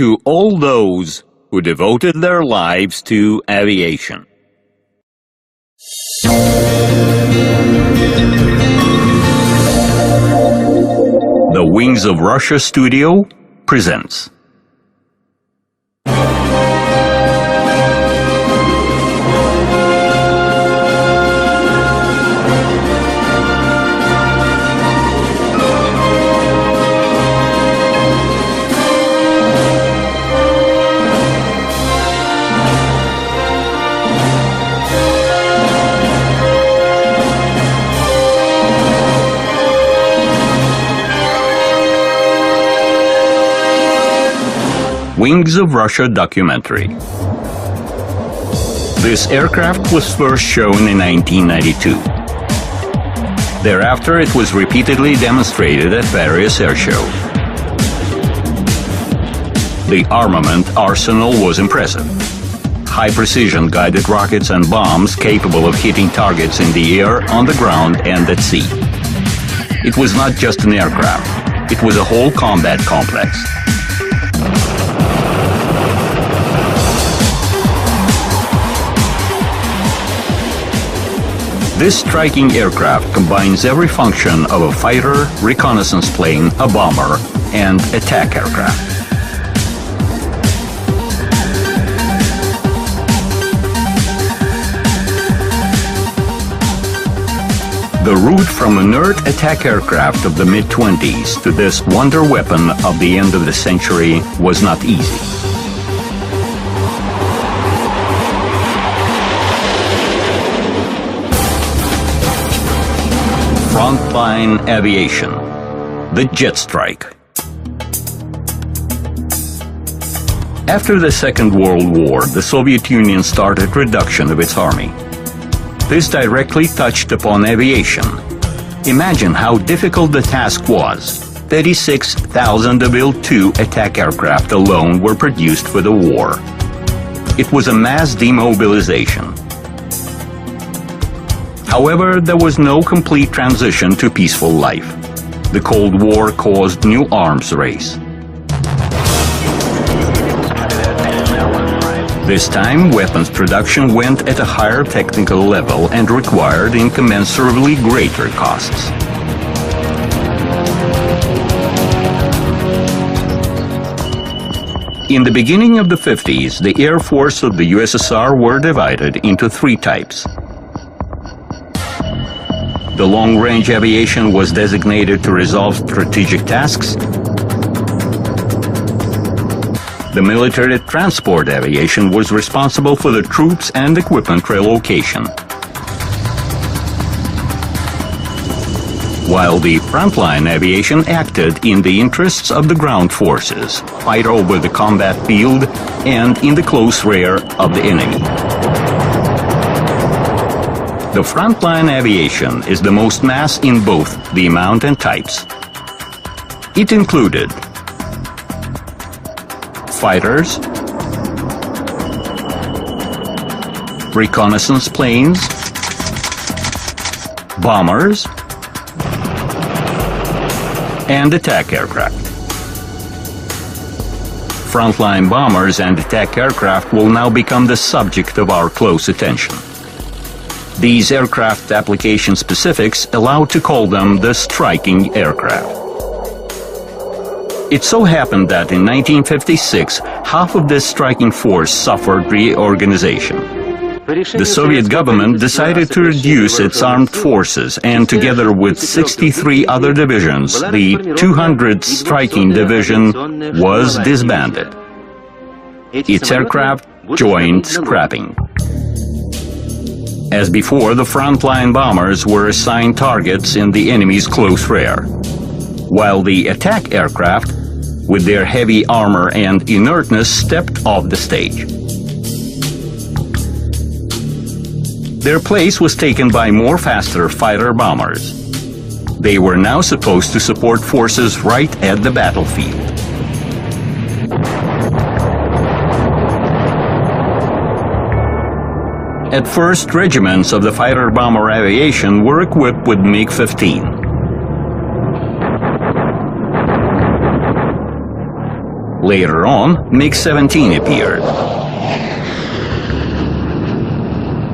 to all those who devoted their lives to aviation. The Wings of Russia studio presents. Wings of Russia documentary. This aircraft was first shown in 1992. Thereafter, it was repeatedly demonstrated at various air shows. The armament arsenal was impressive. High-precision guided rockets and bombs capable of hitting targets in the air, on the ground, and at sea. It was not just an aircraft. It was a whole combat complex. This striking aircraft combines every function of a fighter, reconnaissance plane, a bomber, and attack aircraft. The route from inert attack aircraft of the mid-20s to this wonder weapon of the end of the century was not easy. Frontline aviation, the jet strike. After the Second World War, the Soviet Union started reduction of its army. This directly touched upon aviation. Imagine how difficult the task was. 36,000 of Il-2 attack aircraft alone were produced for the war. It was a mass demobilization. However, there was no complete transition to peaceful life. The Cold War caused new arms race. This time, weapons production went at a higher technical level and required incommensurably greater costs. In the beginning of the 50s, the Air Force of the USSR were divided into three types. The long-range aviation was designated to resolve strategic tasks. The military transport aviation was responsible for the troops and equipment relocation. While the frontline aviation acted in the interests of the ground forces, fight over the combat field and in the close rear of the enemy. The frontline aviation is the most mass in both the amount and types. It included fighters, reconnaissance planes, bombers, and attack aircraft. Frontline bombers and attack aircraft will now become the subject of our close attention. These aircraft application specifics allow to call them the striking aircraft. It so happened that in 1956, half of this striking force suffered reorganization. The Soviet government decided to reduce its armed forces, and together with 63 other divisions, the 200th Striking Division was disbanded. Its aircraft joined scrapping. As before, the frontline bombers were assigned targets in the enemy's close rear, while the attack aircraft, with their heavy armor and inertness, stepped off the stage. Their place was taken by more faster fighter bombers. They were now supposed to support forces right at the battlefield. At first, regiments of the fighter-bomber aviation were equipped with MiG-15. Later on, MiG-17 appeared.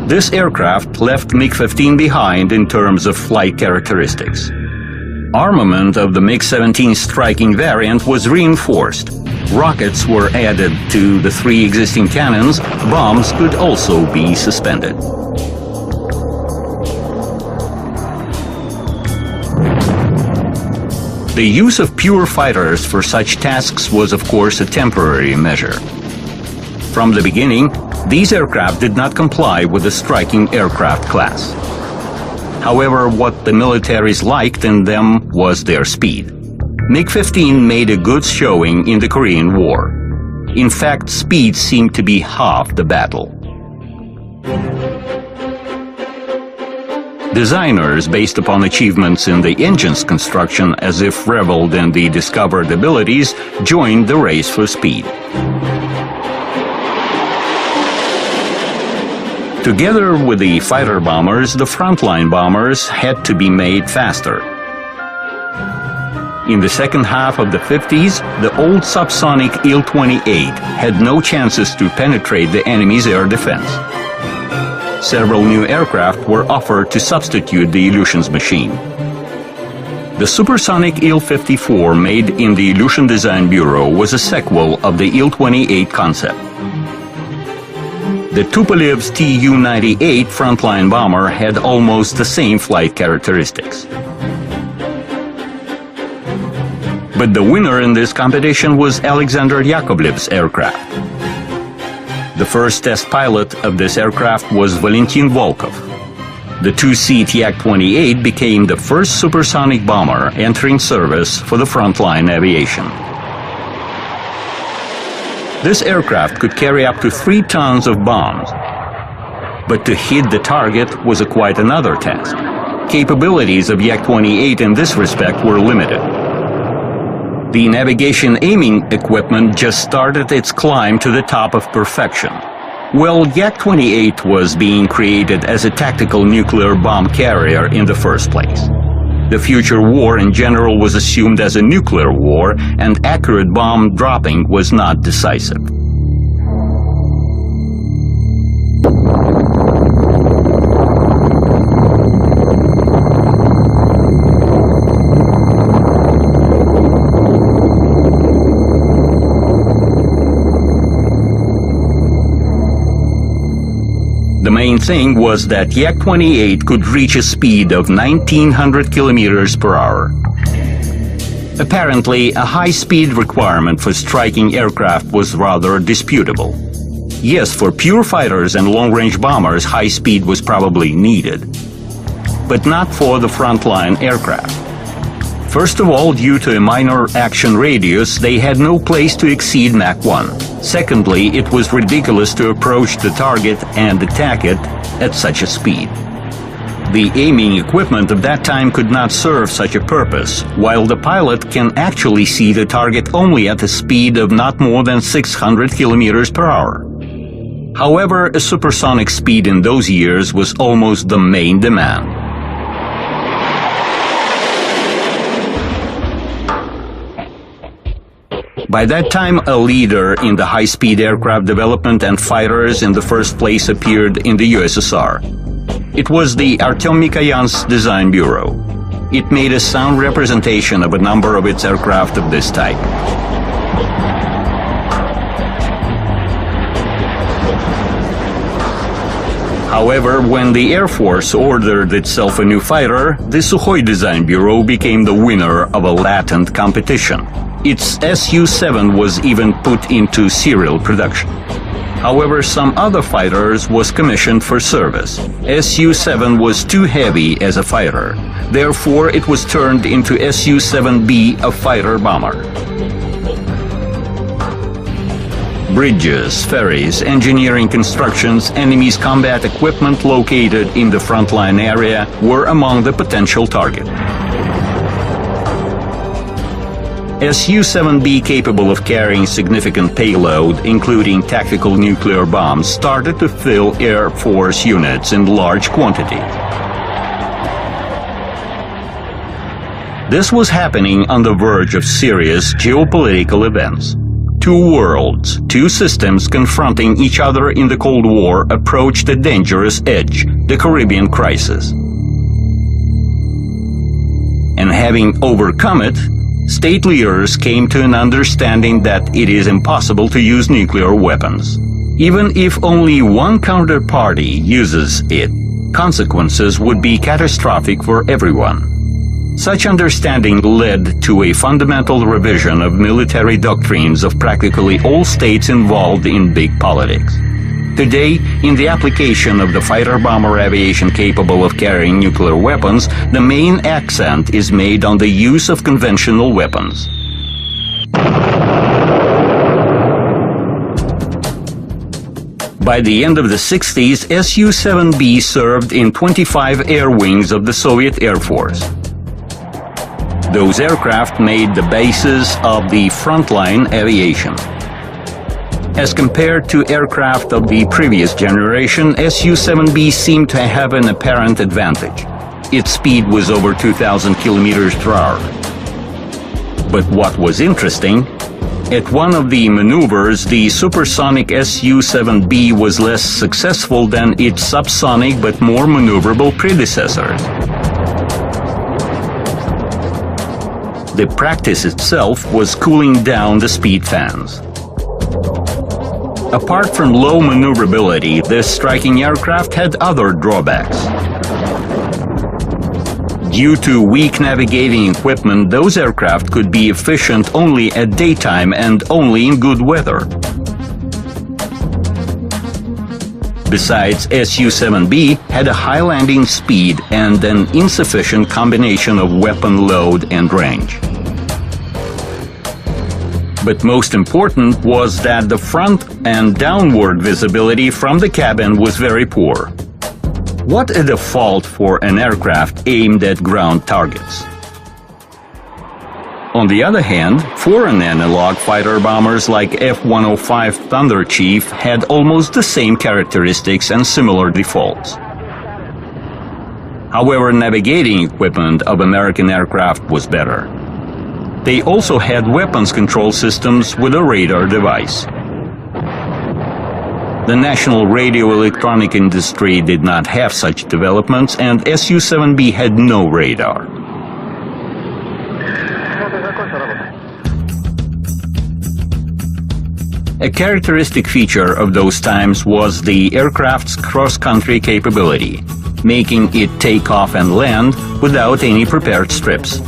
This aircraft left MiG-15 behind in terms of flight characteristics. Armament of the MiG-17 striking variant was reinforced. Rockets were added to the 3 existing cannons. Bombs could also be suspended. The use of pure fighters for such tasks was, of course, a temporary measure. From the beginning, these aircraft did not comply with the striking aircraft class. However, what the militaries liked in them was their speed. MiG-15 made a good showing in the Korean War. In fact, speed seemed to be half the battle. Designers, based upon achievements in the engine's construction as if reveled in the discovered abilities, joined the race for speed. Together with the fighter bombers, the frontline bombers had to be made faster. In the second half of the 50s, the old subsonic Il-28 had no chances to penetrate the enemy's air defense. Several new aircraft were offered to substitute the Ilyushin's machine. The supersonic Il-54 made in the Ilyushin Design Bureau was a sequel of the Il-28 concept. The Tupolev's Tu-98 frontline bomber had almost the same flight characteristics. But the winner in this competition was Alexander Yakovlev's aircraft. The first test pilot of this aircraft was Valentin Volkov. The two-seat Yak-28 became the first supersonic bomber entering service for the frontline aviation. This aircraft could carry up to 3 tons of bombs. But to hit the target was quite another task. Capabilities of Yak-28 in this respect were limited. The navigation aiming equipment just started its climb to the top of perfection. Well, Yak-28 was being created as a tactical nuclear bomb carrier in the first place. The future war in general was assumed as a nuclear war, and accurate bomb dropping was not decisive. The main thing was that Yak-28 could reach a speed of 1900 kilometers per hour. Apparently, a high-speed requirement for striking aircraft was rather disputable. Yes, for pure fighters and long-range bombers, high speed was probably needed, but not for the frontline aircraft. First of all, due to a minor action radius, they had no place to exceed Mach 1. Secondly, it was ridiculous to approach the target and attack it at such a speed. The aiming equipment of that time could not serve such a purpose, while the pilot can actually see the target only at a speed of not more than 600 kilometers per hour. However, a supersonic speed in those years was almost the main demand. By that time, a leader in the high-speed aircraft development and fighters in the first place appeared in the USSR. It was the Artem Mikoyan's Design Bureau. It made a sound representation of a number of its aircraft of this type. However, when the Air Force ordered itself a new fighter, the Sukhoi Design Bureau became the winner of a latent competition. Its Su-7 was even put into serial production. However, some other fighters was commissioned for service. Su-7 was too heavy as a fighter. Therefore, it was turned into Su-7B, a fighter bomber. Bridges, ferries, engineering constructions, enemy's combat equipment located in the frontline area were among the potential target. Su-7B, capable of carrying significant payload, including tactical nuclear bombs, started to fill Air Force units in large quantity. This was happening on the verge of serious geopolitical events. Two worlds, two systems confronting each other in the Cold War approached a dangerous edge, the Caribbean crisis. And having overcome it, state leaders came to an understanding that it is impossible to use nuclear weapons. Even if only one counterparty uses it, consequences would be catastrophic for everyone. Such understanding led to a fundamental revision of military doctrines of practically all states involved in big politics. Today, in the application of the fighter-bomber aviation capable of carrying nuclear weapons, the main accent is made on the use of conventional weapons. By the end of the 60s, Su-7B served in 25 air wings of the Soviet Air Force. Those aircraft made the basis of the frontline aviation. As compared to aircraft of the previous generation, Su-7B seemed to have an apparent advantage. Its speed was over 2,000 kilometers per hour. But what was interesting, at one of the maneuvers, the supersonic Su-7B was less successful than its subsonic but more maneuverable predecessors. The practice itself was cooling down the speed fans. Apart from low maneuverability, this striking aircraft had other drawbacks. Due to weak navigating equipment, those aircraft could be efficient only at daytime and only in good weather. Besides, Su-7B had a high landing speed and an insufficient combination of weapon load and range. But most important was that the front and downward visibility from the cabin was very poor. What a default for an aircraft aimed at ground targets. On the other hand, foreign analog fighter-bombers like F-105 Thunder Chief had almost the same characteristics and similar defaults. However, navigating equipment of American aircraft was better. They also had weapons control systems with a radar device. The national radio electronic industry did not have such developments, and Su-7B had no radar. A characteristic feature of those times was the aircraft's cross-country capability, making it take off and land without any prepared strips.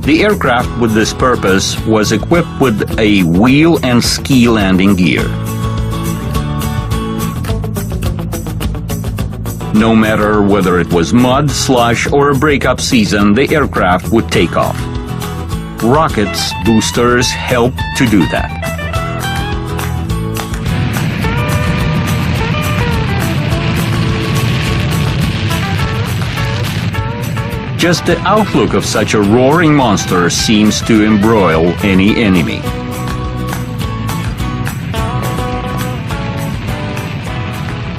The aircraft with this purpose was equipped with a wheel and ski landing gear. No matter whether it was mud, slush, or a breakup season, the aircraft would take off. Rockets, boosters helped to do that. Just the outlook of such a roaring monster seems to embroil any enemy.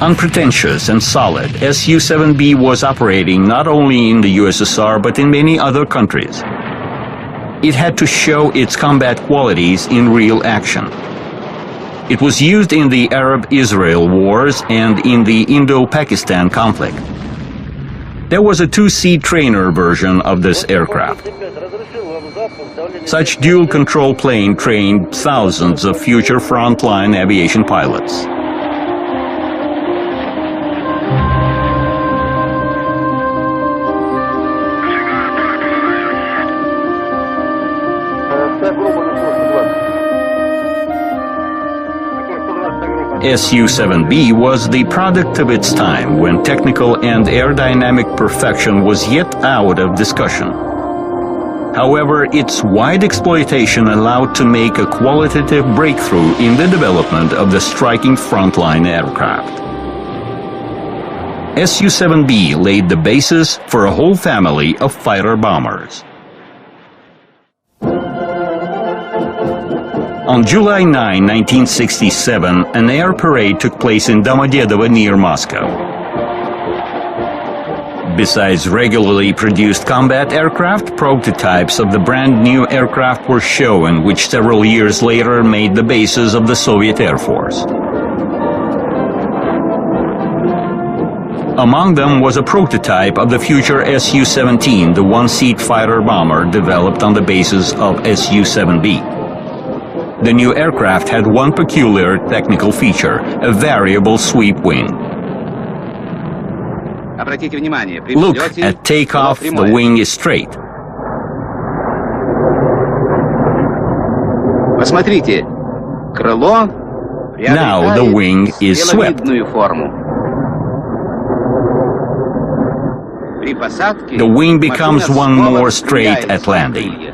Unpretentious and solid, Su-7B was operating not only in the USSR but in many other countries. It had to show its combat qualities in real action. It was used in the Arab-Israel wars and in the Indo-Pakistan conflict. There was a two-seat trainer version of this aircraft. Such dual-control plane trained thousands of future frontline aviation pilots. Su-7B was the product of its time, when technical and aerodynamic perfection was yet out of discussion. However, its wide exploitation allowed to make a qualitative breakthrough in the development of the striking frontline aircraft. Su-7B laid the basis for a whole family of fighter bombers. On July 9, 1967, an air parade took place in Domodedovo near Moscow. Besides regularly produced combat aircraft, prototypes of the brand new aircraft were shown, which several years later made the basis of the Soviet Air Force. Among them was a prototype of the future Su-17, the one-seat fighter bomber developed on the basis of Su-7B. The new aircraft had one peculiar technical feature, a variable sweep wing. Look, at takeoff, the wing is straight. Now the wing is swept. The wing becomes one more straight at landing.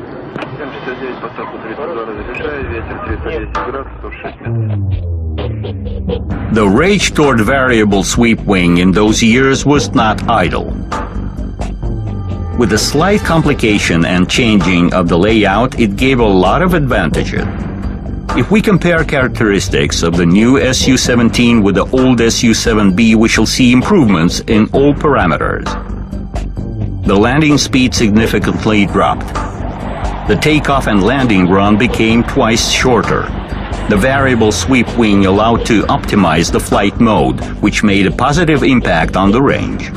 The rage toward variable sweep wing in those years was not idle. With a slight complication and changing of the layout, it gave a lot of advantages. If we compare characteristics of the new Su-17 with the old Su-7B, we shall see improvements in all parameters. The landing speed significantly dropped. The takeoff and landing run became twice shorter. The variable sweep wing allowed to optimize the flight mode, which made a positive impact on the range.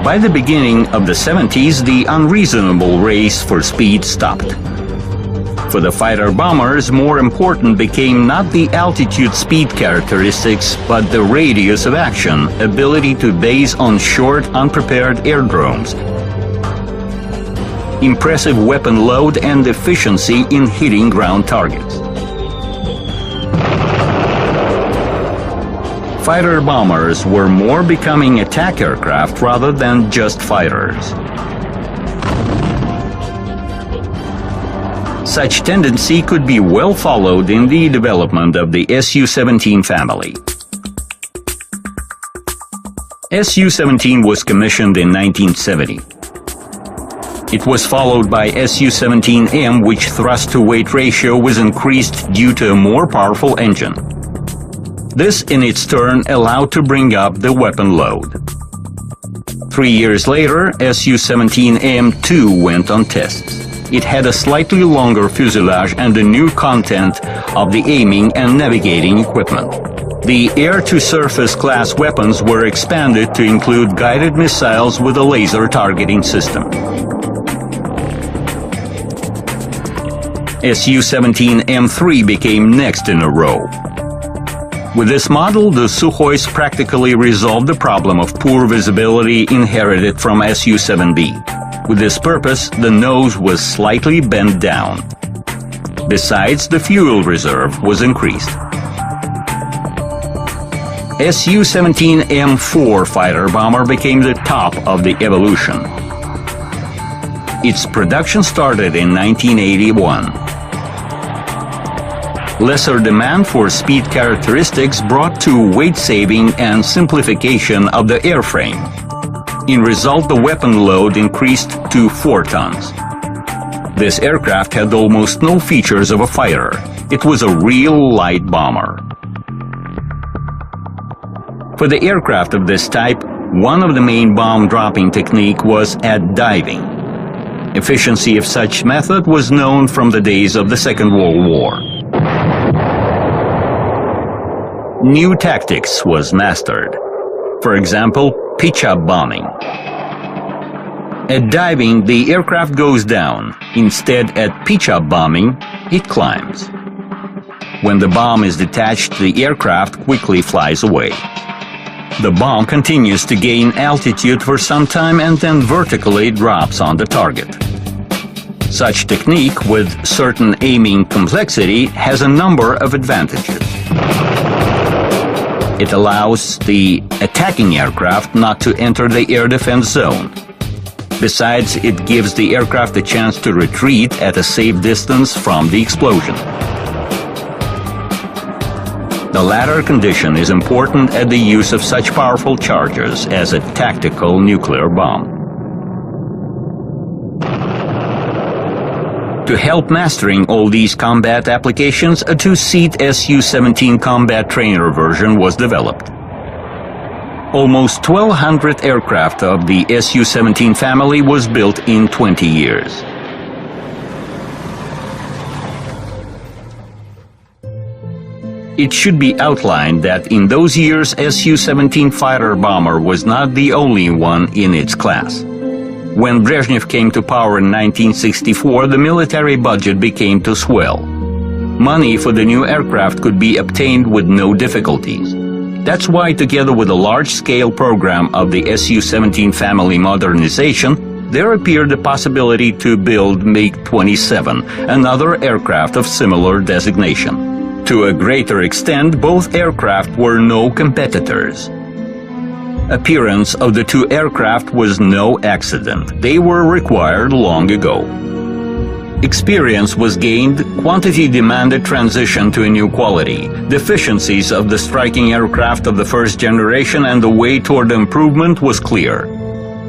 By the beginning of the 70s, the unreasonable race for speed stopped. For the fighter bombers, more important became not the altitude speed characteristics, but the radius of action, ability to base on short, unprepared airdromes, impressive weapon load, and efficiency in hitting ground targets. Fighter bombers were more becoming attack aircraft rather than just fighters. Such tendency could be well followed in the development of the Su-17 family. Su-17 was commissioned in 1970. It was followed by Su-17M, which thrust-to-weight ratio was increased due to a more powerful engine. This, in its turn, allowed to bring up the weapon load. 3 years later, Su-17M2 went on tests. It had a slightly longer fuselage and a new content of the aiming and navigating equipment. The air-to-surface class weapons were expanded to include guided missiles with a laser targeting system. Su-17M3 became next in a row. With this model, the Sukhois practically resolved the problem of poor visibility inherited from Su-7B. With this purpose, the nose was slightly bent down. Besides, the fuel reserve was increased. Su-17M4 fighter bomber became the top of the evolution. Its production started in 1981. Lesser demand for speed characteristics brought to weight saving and simplification of the airframe. In result, the weapon load increased to 4 tons. This aircraft had almost no features of a fighter. It was a real light bomber. For the aircraft of this type, one of the main bomb-dropping technique was at diving. Efficiency of such method was known from the days of the Second World War. New tactics was mastered. For example, pitch-up bombing. At diving, the aircraft goes down. Instead, at pitch-up bombing, it climbs. When the bomb is detached, the aircraft quickly flies away. The bomb continues to gain altitude for some time and then vertically drops on the target. Such technique, with certain aiming complexity, has a number of advantages. It allows the attacking aircraft not to enter the air defense zone. Besides, it gives the aircraft a chance to retreat at a safe distance from the explosion. The latter condition is important at the use of such powerful charges as a tactical nuclear bomb. To help mastering all these combat applications, a two-seat Su-17 combat trainer version was developed. Almost 1,200 aircraft of the Su-17 family was built in 20 years. It should be outlined that in those years, Su-17 fighter bomber was not the only one in its class. When Brezhnev came to power in 1964, the military budget began to swell. Money for the new aircraft could be obtained with no difficulties. That's why, together with a large-scale program of the Su-17 family modernization, there appeared the possibility to build MiG-27, another aircraft of similar designation. To a greater extent, both aircraft were no competitors. Appearance of the two aircraft was no accident. They were required long ago. Experience was gained, quantity demanded transition to a new quality. Deficiencies of the striking aircraft of the first generation and the way toward improvement was clear.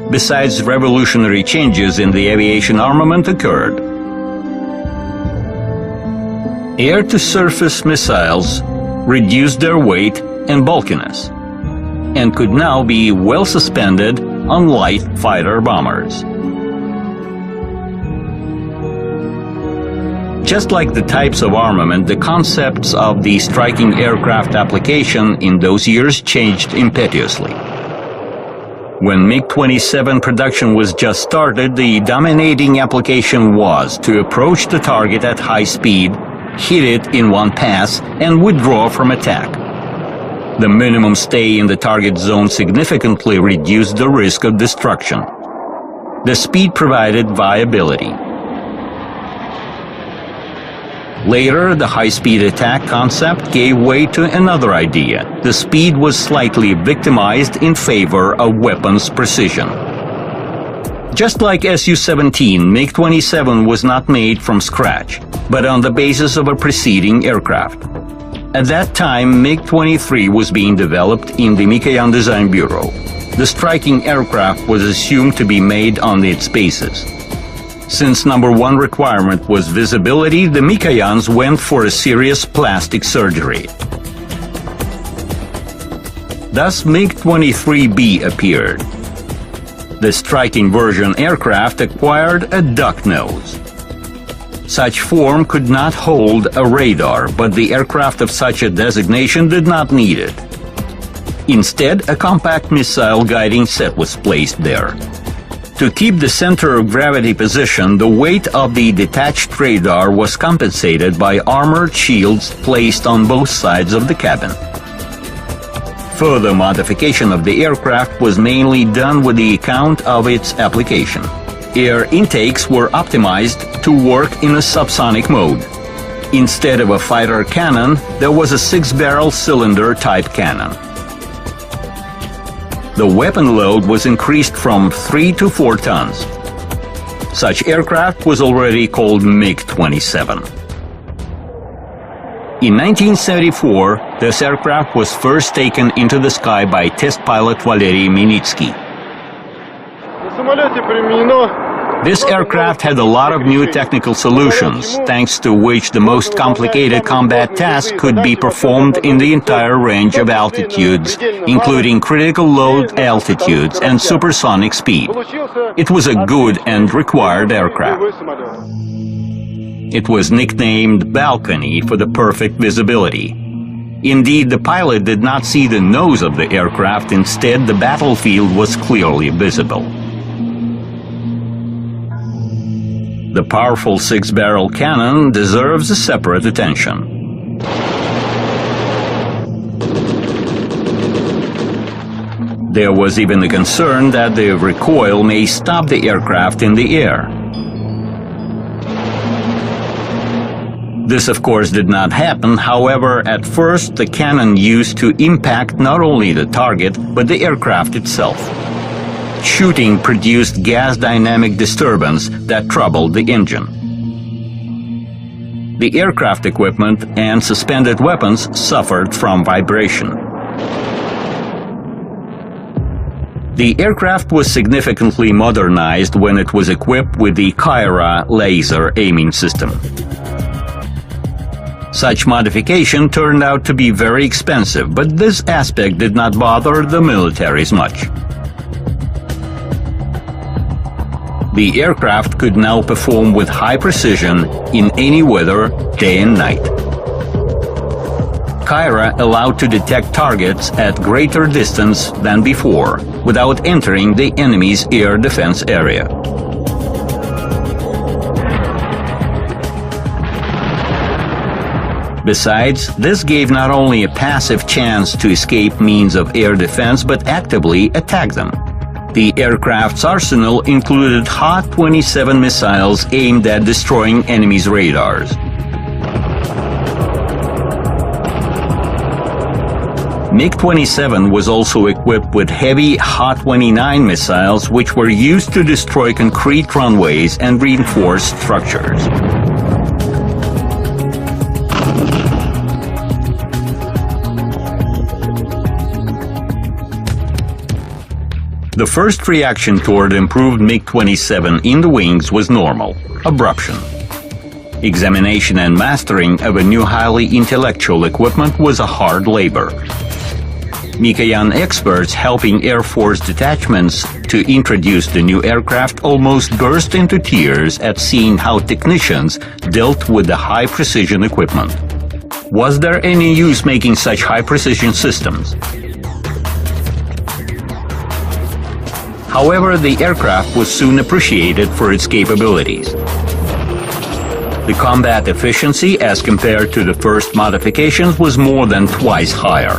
Besides, revolutionary changes in the aviation armament occurred. Air-to-surface missiles reduced their weight and bulkiness, and could now be well suspended on light fighter bombers. Just like the types of armament, the concepts of the striking aircraft application in those years changed impetuously. When MiG-27 production was just started, the dominating application was to approach the target at high speed, hit it in one pass, and withdraw from attack. The minimum stay in the target zone significantly reduced the risk of destruction. The speed provided viability. Later, the high-speed attack concept gave way to another idea. The speed was slightly victimized in favor of weapons precision. Just like Su-17, MiG-27 was not made from scratch, but on the basis of a preceding aircraft. At that time, MiG-23 was being developed in the Mikoyan Design Bureau. The striking aircraft was assumed to be made on its basis. Since number one requirement was visibility, the Mikoyans went for a serious plastic surgery. Thus, MiG-23B appeared. The striking version aircraft acquired a duck nose. Such form could not hold a radar, but the aircraft of such a designation did not need it. Instead, a compact missile guiding set was placed there. To keep the center of gravity position, the weight of the detached radar was compensated by armored shields placed on both sides of the cabin. Further modification of the aircraft was mainly done with the account of its application. Air intakes were optimized to work in a subsonic mode. Instead of a fighter cannon, there was a 6-barrel cylinder type cannon. The weapon load was increased from 3 to 4 tons. Such aircraft was already called MiG-27. In 1974, this aircraft was first taken into the sky by test pilot Valery Minitsky. This aircraft had a lot of new technical solutions, thanks to which the most complicated combat tasks could be performed in the entire range of altitudes, including critical load altitudes and supersonic speed. It was a good and required aircraft. It was nicknamed Balcony for the perfect visibility. Indeed, the pilot did not see the nose of the aircraft. Instead, the battlefield was clearly visible. The powerful 6-barrel cannon deserves a separate attention. There was even the concern that the recoil may stop the aircraft in the air. This, of course, did not happen. However, at first, the cannon used to impact not only the target, but the aircraft itself. Shooting produced gas dynamic disturbance that troubled the engine. The aircraft equipment and suspended weapons suffered from vibration. The aircraft was significantly modernized when it was equipped with the Kyra laser aiming system. Such modification turned out to be very expensive, but this aspect did not bother the militaries much. The aircraft could now perform with high precision in any weather, day and night. Kyra allowed to detect targets at greater distance than before, without entering the enemy's air defense area. Besides, this gave not only a passive chance to escape means of air defense, but actively attack them. The aircraft's arsenal included Ha-27 missiles aimed at destroying enemy's radars. MiG-27 was also equipped with heavy Ha-29 missiles, which were used to destroy concrete runways and reinforced structures. The first reaction toward improved MiG-27 in the wings was normal: abruption. Examination and mastering of a new highly intellectual equipment was a hard labor. Mikoyan experts helping Air Force detachments to introduce the new aircraft almost burst into tears at seeing how technicians dealt with the high-precision equipment. Was there any use making such high-precision systems? However, the aircraft was soon appreciated for its capabilities. The combat efficiency as compared to the first modifications was more than twice higher.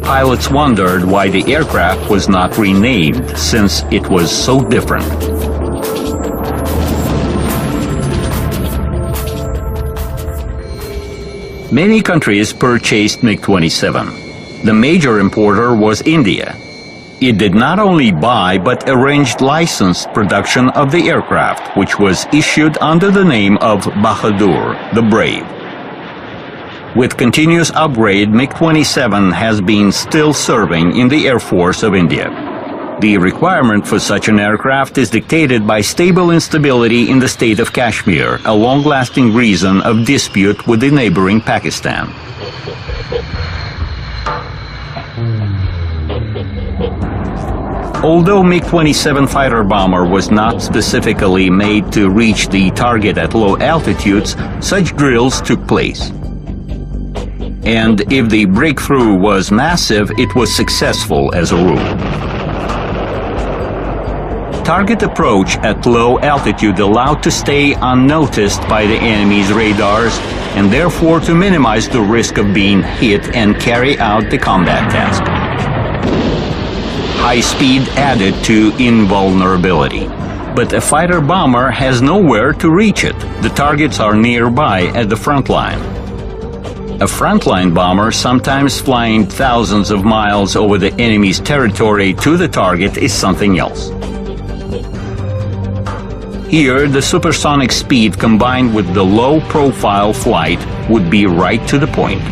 Pilots wondered why the aircraft was not renamed, since it was so different. Many countries purchased MiG-27. The major importer was India. It did not only buy but arranged licensed production of the aircraft, which was issued under the name of Bahadur, the Brave. With continuous upgrade, MiG-27 has been still serving in the Air Force of India. The requirement for such an aircraft is dictated by stable instability in the state of Kashmir, a long-lasting reason of dispute with the neighboring Pakistan. Although MiG-27 fighter bomber was not specifically made to reach the target at low altitudes, such drills took place. And if the breakthrough was massive, it was successful as a rule. Target approach at low altitude allowed to stay unnoticed by the enemy's radars, and therefore to minimize the risk of being hit and carry out the combat task. High speed added to invulnerability. But a fighter bomber has nowhere to reach it. The targets are nearby at the front line. A frontline bomber, sometimes flying thousands of miles over the enemy's territory to the target, is something else. Here, the supersonic speed combined with the low-profile flight would be right to the point.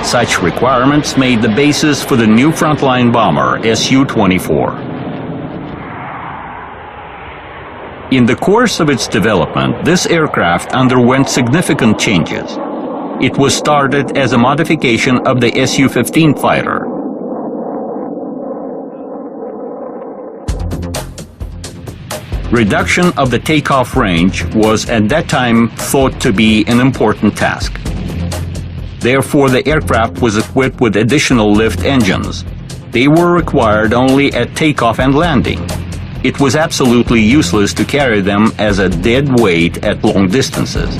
Such requirements made the basis for the new frontline bomber, Su-24. In the course of its development, this aircraft underwent significant changes. It was started as a modification of the Su-15 fighter. Reduction of the takeoff range was at that time thought to be an important task. Therefore, the aircraft was equipped with additional lift engines. They were required only at takeoff and landing. It was absolutely useless to carry them as a dead weight at long distances.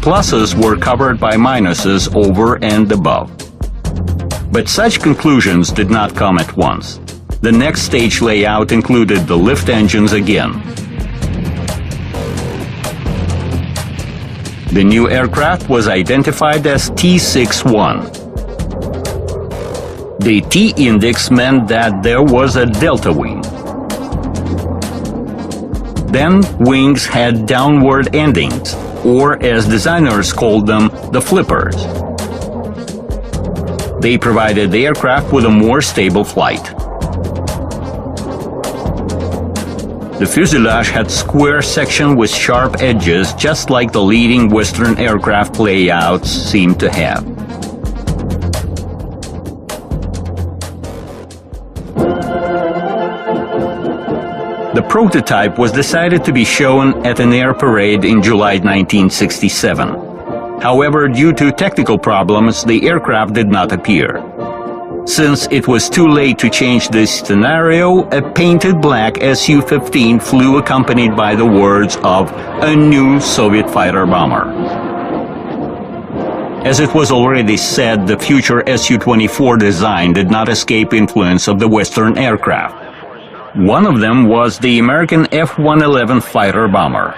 Pluses were covered by minuses over and above. But such conclusions did not come at once. The next stage layout included the lift engines again. The new aircraft was identified as T-61. The T-index meant that there was a delta wing. Then wings had downward endings, or as designers called them, the flippers. They provided the aircraft with a more stable flight. The fuselage had square section with sharp edges, just like the leading Western aircraft layouts seem to have. The prototype was decided to be shown at an air parade in July 1967. However, due to technical problems, the aircraft did not appear. Since it was too late to change this scenario, a painted black Su-15 flew accompanied by the words of "a new Soviet fighter bomber." As it was already said, the future Su-24 design did not escape influence of the Western aircraft. One of them was the American F-111 fighter bomber.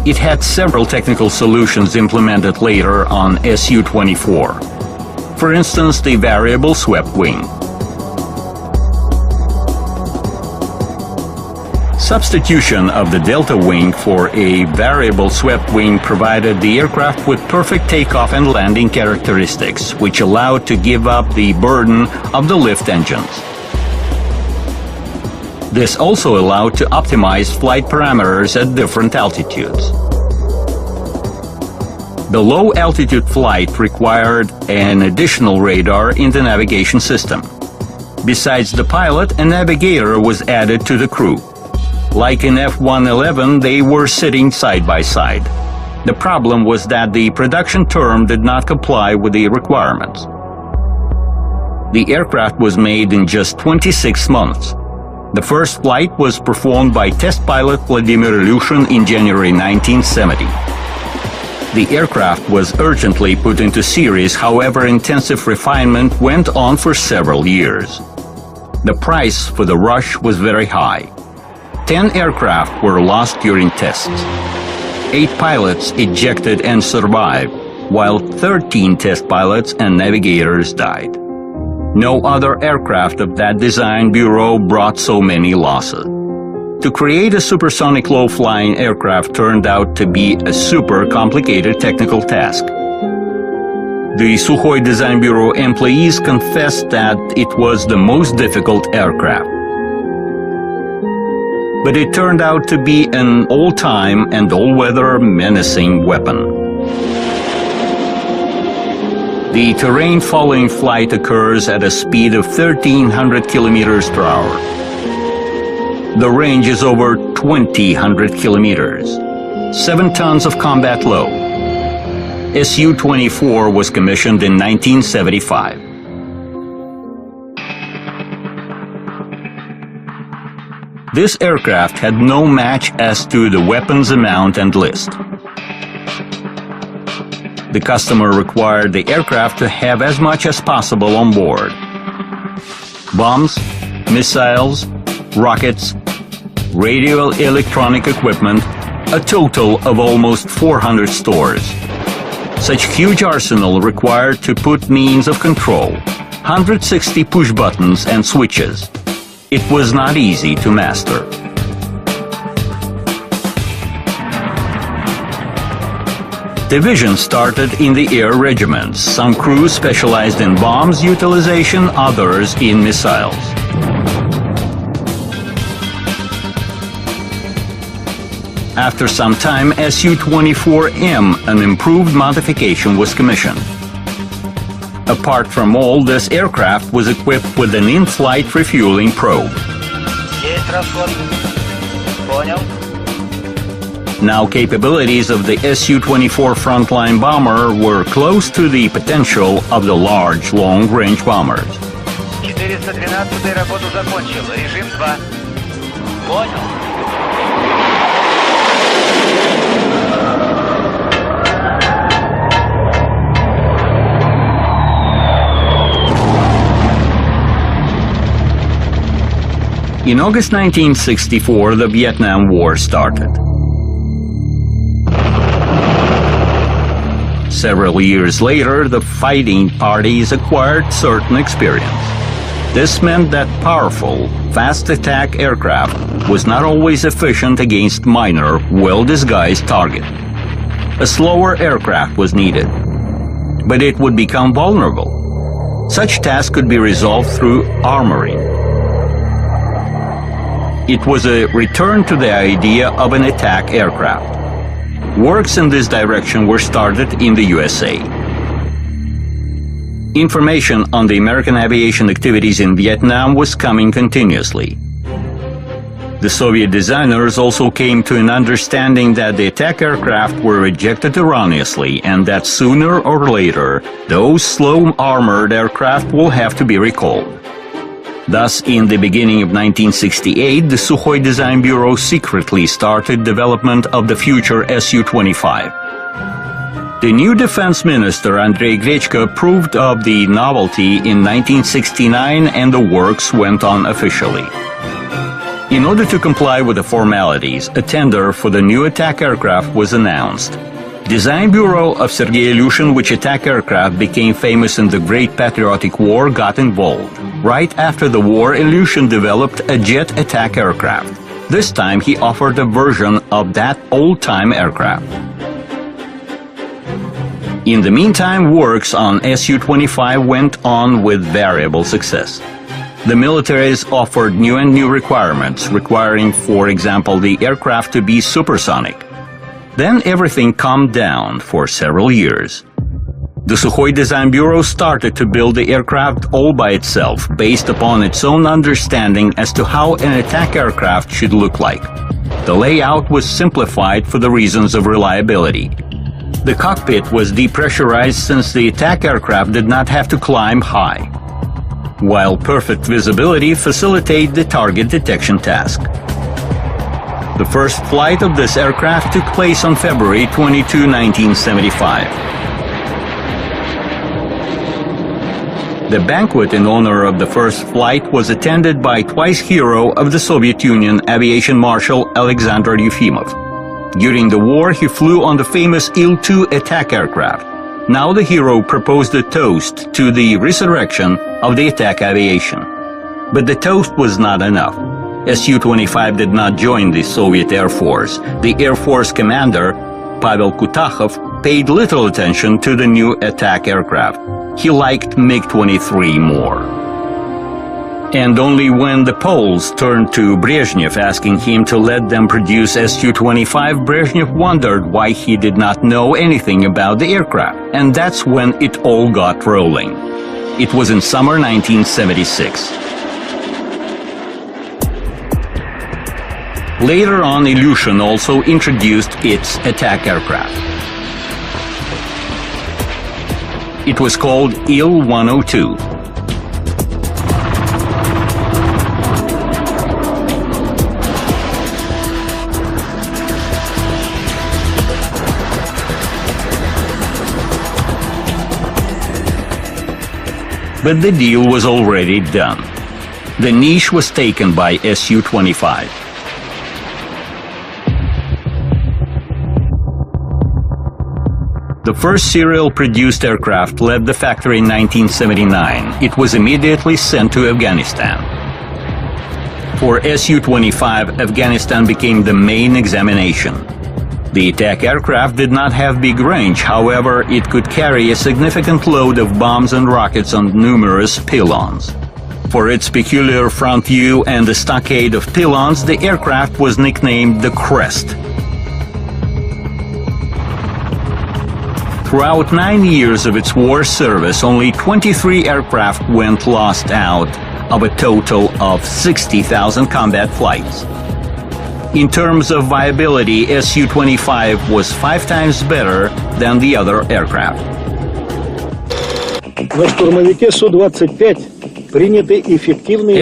It had several technical solutions implemented later on Su-24. For instance, the variable swept wing. Substitution of the delta wing for a variable swept wing provided the aircraft with perfect takeoff and landing characteristics, which allowed to give up the burden of the lift engines. This also allowed to optimize flight parameters at different altitudes. The low-altitude flight required an additional radar in the navigation system. Besides the pilot, a navigator was added to the crew. Like in F-111, they were sitting side by side. The problem was that the production term did not comply with the requirements. The aircraft was made in just 26 months. The first flight was performed by test pilot Vladimir Ilyushin in January 1970. The aircraft was urgently put into series, however, intensive refinement went on for several years. The price for the rush was very high. 10 aircraft were lost during tests. 8 pilots ejected and survived, while 13 test pilots and navigators died. No other aircraft of that design bureau brought so many losses. To create a supersonic low-flying aircraft turned out to be a super complicated technical task. The Sukhoi Design Bureau employees confessed that it was the most difficult aircraft. But it turned out to be an all-time and all-weather menacing weapon. The terrain following flight occurs at a speed of 1,300 kilometers per hour. The range is over 2,000 kilometers. 7 tons of combat load. Su-24 was commissioned in 1975. This aircraft had no match as to the weapons amount and list. The customer required the aircraft to have as much as possible on board. Bombs, missiles, rockets, radio electronic equipment, a total of almost 400 stores. Such huge arsenal required to put means of control, 160 push buttons and switches. It was not easy to master. Divisions started in the air regiments. Some crews specialized in bombs utilization, others in missiles. After some time, Su-24M, an improved modification, was commissioned. Apart from all, this aircraft was equipped with an in-flight refueling probe. Now capabilities of the Su-24 frontline bomber were close to the potential of the large long-range bombers. 412 работу закончил. Режим 2. Понял. In August 1964, the Vietnam War started. Several years later, the fighting parties acquired certain experience. This meant that powerful, fast attack aircraft was not always efficient against minor, well-disguised targets. A slower aircraft was needed, but it would become vulnerable. Such tasks could be resolved through armoring. It was a return to the idea of an attack aircraft. Works in this direction were started in the USA. Information on the American aviation activities in Vietnam was coming continuously. The Soviet designers also came to an understanding that the attack aircraft were rejected erroneously and that sooner or later those slow armored aircraft will have to be recalled. Thus, in the beginning of 1968, the Sukhoi Design Bureau secretly started development of the future Su-25. The new defense minister, Andrei Grechko, approved of the novelty in 1969 and the works went on officially. In order to comply with the formalities, a tender for the new attack aircraft was announced. Design Bureau of Sergei Ilyushin, which attack aircraft became famous in the Great Patriotic War, got involved. Right after the war, Ilyushin developed a jet attack aircraft. This time he offered a version of that old-time aircraft. In the meantime, works on Su-25 went on with variable success. The militaries offered new requirements, requiring, for example, the aircraft to be supersonic. Then everything calmed down for several years. The Sukhoi Design Bureau started to build the aircraft all by itself, based upon its own understanding as to how an attack aircraft should look like. The layout was simplified for the reasons of reliability. The cockpit was depressurized since the attack aircraft did not have to climb high, while perfect visibility facilitated the target detection task. The first flight of this aircraft took place on February 22, 1975. The banquet in honor of the first flight was attended by twice hero of the Soviet Union, Aviation Marshal Alexander Yefimov. During the war, he flew on the famous Il-2 attack aircraft. Now the hero proposed a toast to the resurrection of the attack aviation. But the toast was not enough. Su-25 did not join the Soviet Air Force. The Air Force commander, Pavel Kutakhov, paid little attention to the new attack aircraft. He liked MiG-23 more. And only when the Poles turned to Brezhnev asking him to let them produce Su-25, Brezhnev wondered why he did not know anything about the aircraft. And that's when it all got rolling. It was in summer 1976. Later on, Ilyushin also introduced its attack aircraft. It was called Il-102. But the deal was already done. The niche was taken by Su-25. The first serial-produced aircraft left the factory in 1979. It was immediately sent to Afghanistan. For Su-25, Afghanistan became the main examination. The attack aircraft did not have big range, however, it could carry a significant load of bombs and rockets on numerous pylons. For its peculiar front view and the stockade of pylons, the aircraft was nicknamed the Crest. Throughout 9 years of its war service, only 23 aircraft went lost out of a total of 60,000 combat flights. In terms of viability, Su-25 was 5 times better than the other aircraft.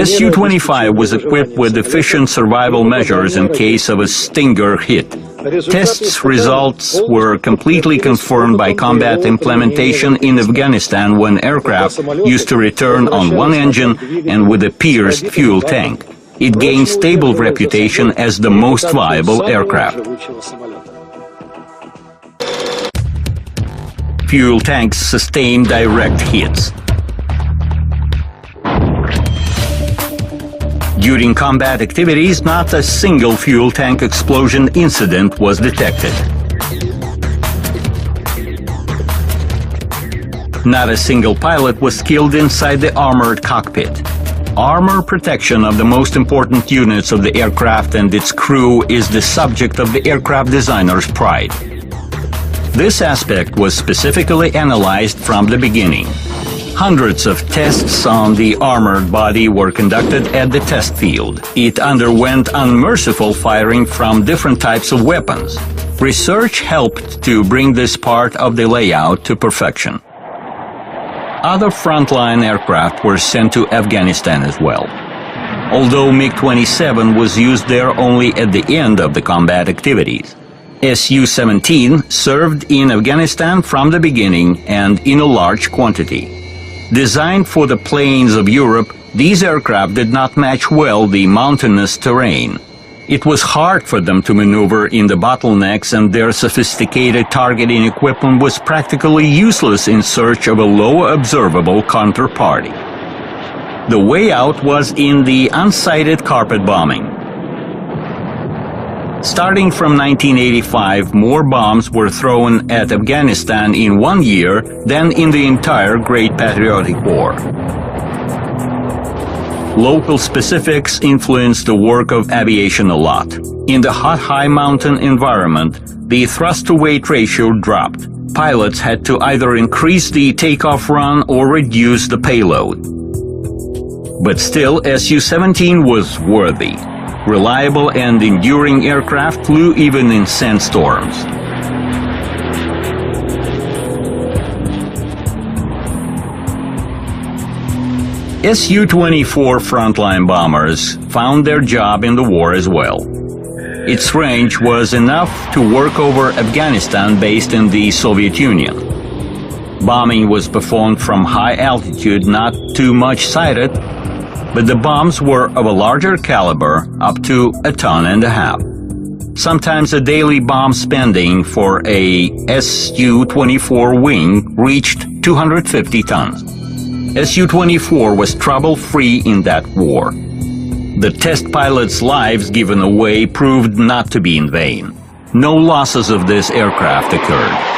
Su-25 was equipped with efficient survival measures in case of a Stinger hit. Tests results were completely confirmed by combat implementation in Afghanistan when aircraft used to return on one engine and with a pierced fuel tank. It gained stable reputation as the most viable aircraft. Fuel tanks sustained direct hits. During combat activities, not a single fuel tank explosion incident was detected. Not a single pilot was killed inside the armored cockpit. Armor protection of the most important units of the aircraft and its crew is the subject of the aircraft designer's pride. This aspect was specifically analyzed from the beginning. Hundreds of tests on the armored body were conducted at the test field. It underwent unmerciful firing from different types of weapons. Research helped to bring this part of the layout to perfection. Other frontline aircraft were sent to Afghanistan as well. Although MiG-27 was used there only at the end of the combat activities. Su-17 served in Afghanistan from the beginning and in a large quantity. Designed for the plains of Europe, these aircraft did not match well the mountainous terrain. It was hard for them to maneuver in the bottlenecks, and their sophisticated targeting equipment was practically useless in search of a low observable counterparty. The way out was in the unsighted carpet bombing. Starting from 1985, more bombs were thrown at Afghanistan in 1 year than in the entire Great Patriotic War. Local specifics influenced the work of aviation a lot. In the hot high mountain environment, the thrust-to-weight ratio dropped. Pilots had to either increase the takeoff run or reduce the payload. But still, Su-17 was worthy. Reliable and enduring aircraft flew even in sandstorms. Su-24 frontline bombers found their job in the war as well. Its range was enough to work over Afghanistan based in the Soviet Union. Bombing was performed from high altitude, not too much sighted, but the bombs were of a larger caliber, up to 1.5 tons. Sometimes a daily bomb spending for a Su-24 wing reached 250 tons. Su-24 was trouble-free in that war. The test pilots' lives given away proved not to be in vain. No losses of this aircraft occurred.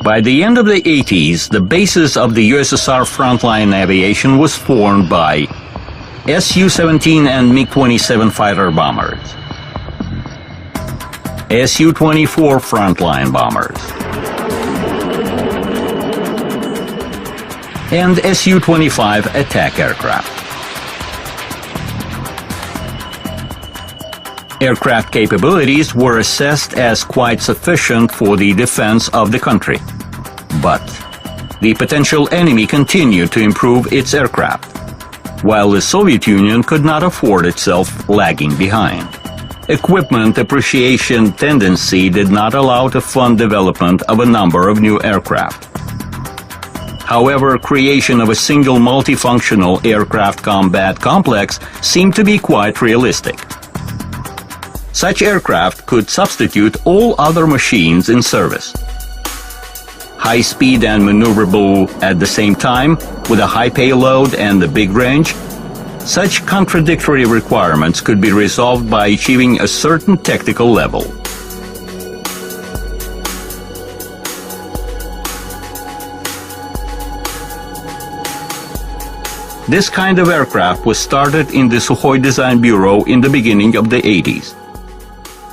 By the end of the 80s, the basis of the USSR frontline aviation was formed by Su-17 and MiG-27 fighter bombers, Su-24 frontline bombers, and Su-25 attack aircraft. Aircraft capabilities were assessed as quite sufficient for the defense of the country. But the potential enemy continued to improve its aircraft, while the Soviet Union could not afford itself lagging behind. Equipment appreciation tendency did not allow to fund development of a number of new aircraft. However, creation of a single multifunctional aircraft combat complex seemed to be quite realistic. Such aircraft could substitute all other machines in service. High speed and maneuverable at the same time, with a high payload and a big range, such contradictory requirements could be resolved by achieving a certain technical level. This kind of aircraft was started in the Sukhoi Design Bureau in the beginning of the 80s.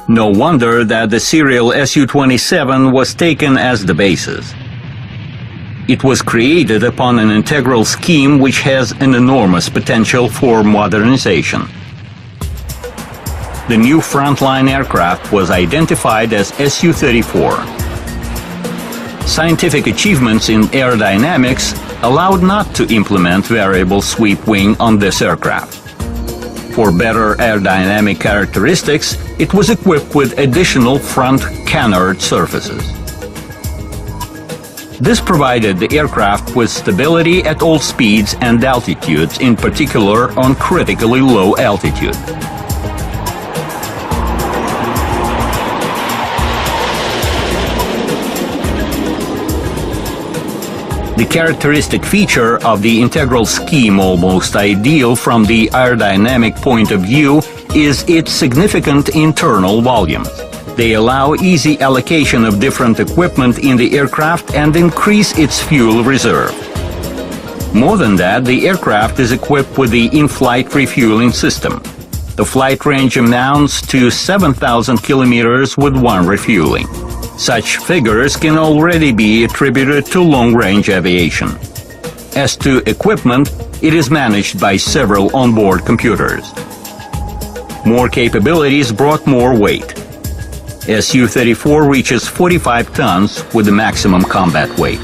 No wonder that the serial Su-27 was taken as the basis. It was created upon an integral scheme which has an enormous potential for modernization. The new frontline aircraft was identified as Su-34. Scientific achievements in aerodynamics allowed not to implement variable sweep wing on this aircraft. For better aerodynamic characteristics, it was equipped with additional front canard surfaces. This provided the aircraft with stability at all speeds and altitudes, in particular on critically low altitude. The characteristic feature of the integral scheme, almost ideal from the aerodynamic point of view, is its significant internal volume. They allow easy allocation of different equipment in the aircraft and increase its fuel reserve. More than that, the aircraft is equipped with the in-flight refueling system. The flight range amounts to 7,000 kilometers with one refueling. Such figures can already be attributed to long-range aviation. As to equipment, it is managed by several onboard computers. More capabilities brought more weight. Su-34 reaches 45 tons with the maximum combat weight.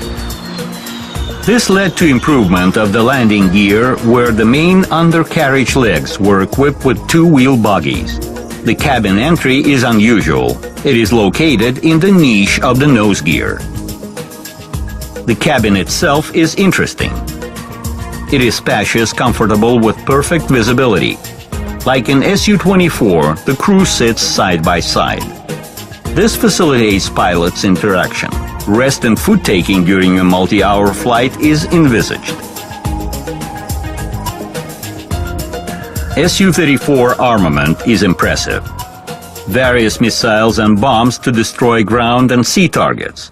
This led to improvement of the landing gear, where the main undercarriage legs were equipped with two-wheel bogies. The cabin entry is unusual. It is located in the niche of the nose gear. The cabin itself is interesting. It is spacious, comfortable, with perfect visibility. Like in Su-24, the crew sits side by side. This facilitates pilots' interaction. Rest and food taking during a multi-hour flight is envisaged. Su-34 armament is impressive. Various missiles and bombs to destroy ground and sea targets.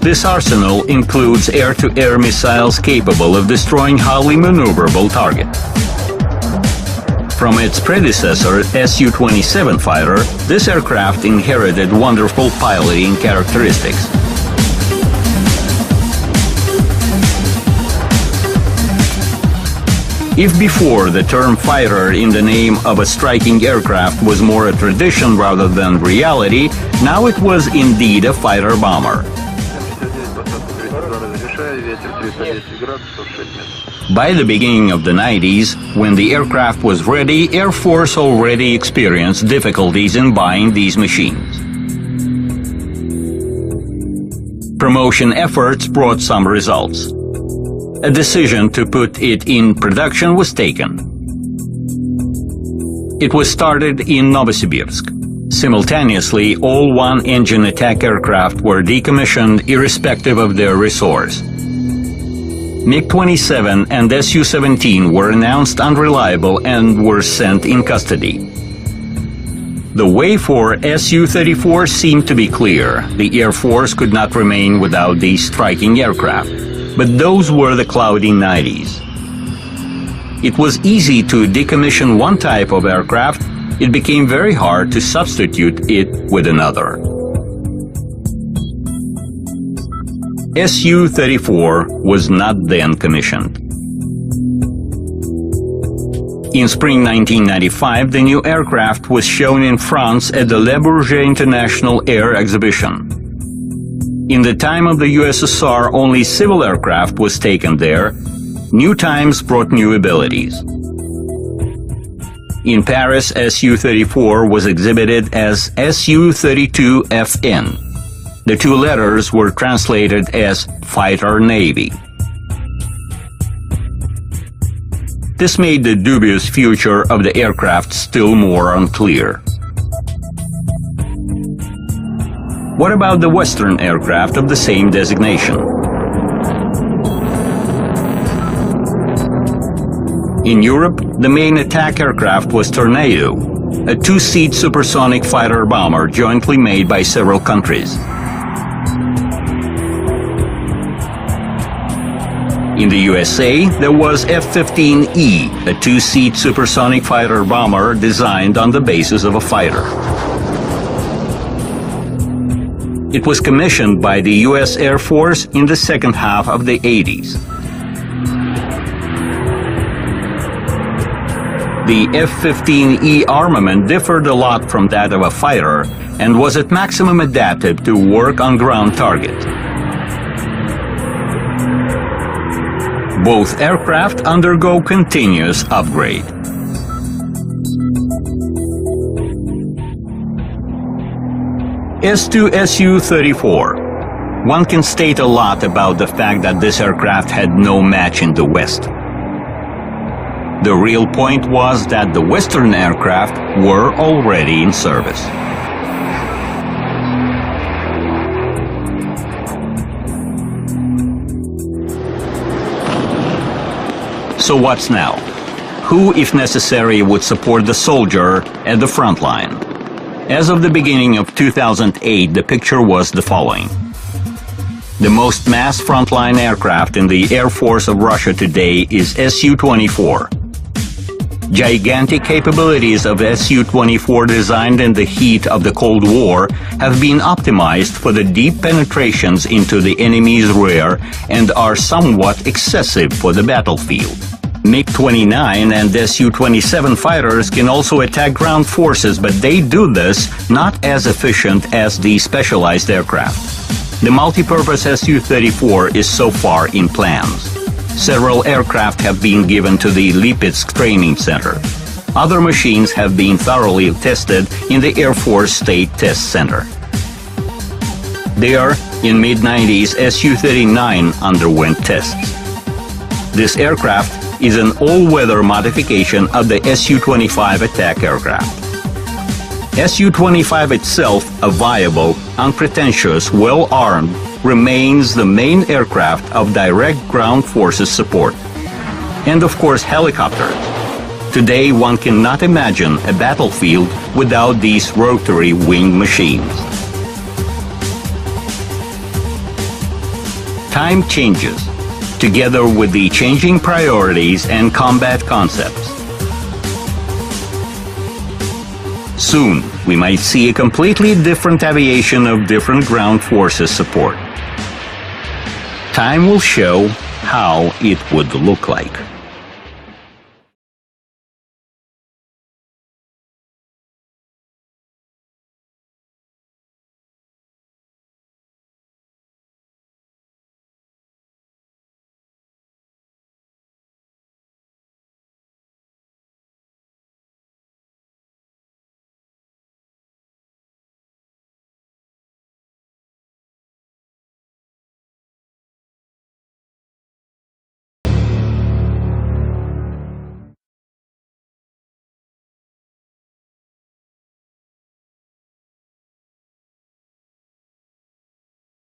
This arsenal includes air-to-air missiles capable of destroying highly maneuverable targets. From its predecessor, Su-27 fighter, this aircraft inherited wonderful piloting characteristics. If before the term fighter in the name of a striking aircraft was more a tradition rather than reality, now it was indeed a fighter bomber. By the beginning of the 90s, when the aircraft was ready, Air Force already experienced difficulties in buying these machines. Promotion efforts brought some results. A decision to put it in production was taken. It was started in Novosibirsk. Simultaneously, all one-engine attack aircraft were decommissioned irrespective of their resource. MiG-27 and Su-17 were announced unreliable and were sent in custody. The way for Su-34 seemed to be clear. The Air Force could not remain without these striking aircraft. But those were the cloudy 90s. It was easy to decommission one type of aircraft. It became very hard to substitute it with another. Su-34 was not then commissioned. In spring 1995, the new aircraft was shown in France at the Le Bourget International Air Exhibition. In the time of the USSR, only civil aircraft was taken there. New times brought new abilities. In Paris, Su-34 was exhibited as Su-32FN. The two letters were translated as Fighter Navy. This made the dubious future of the aircraft still more unclear. What about the Western aircraft of the same designation? In Europe, the main attack aircraft was Tornado, a two-seat supersonic fighter-bomber jointly made by several countries. In the USA, there was F-15E, a two-seat supersonic fighter-bomber designed on the basis of a fighter. It was commissioned by the U.S. Air Force in the second half of the 80s. The F-15E armament differed a lot from that of a fighter and was at maximum adapted to work on ground target. Both aircraft undergo continuous upgrade. As to Su-34, One can state a lot about the fact that this aircraft had no match in the West. The real point was that the Western aircraft were already in service. So what's now? Who, if necessary, would support the soldier at the front line? As of the beginning of 2008, the picture was the following. The most mass frontline aircraft in the Air Force of Russia today is Su-24. Gigantic capabilities of Su-24 designed in the heat of the Cold War have been optimized for the deep penetrations into the enemy's rear and are somewhat excessive for the battlefield. MiG-29 and Su-27 fighters can also attack ground forces, but they do this not as efficient as the specialized aircraft. The multi-purpose Su-34 is so far in plans. Several aircraft have been given to the Lipetsk Training Center. Other machines have been thoroughly tested in the Air Force State Test Center. There, in mid-90s, Su-39 underwent tests. This aircraft is an all-weather modification of the Su-25 attack aircraft. Su-25 itself, a viable, unpretentious, well-armed, remains the main aircraft of direct ground forces support. And of course, helicopters. Today, one cannot imagine a battlefield without these rotary wing machines. Time changes, together with the changing priorities and combat concepts. Soon, we might see a completely different aviation of different ground forces support. Time will show how it would look like.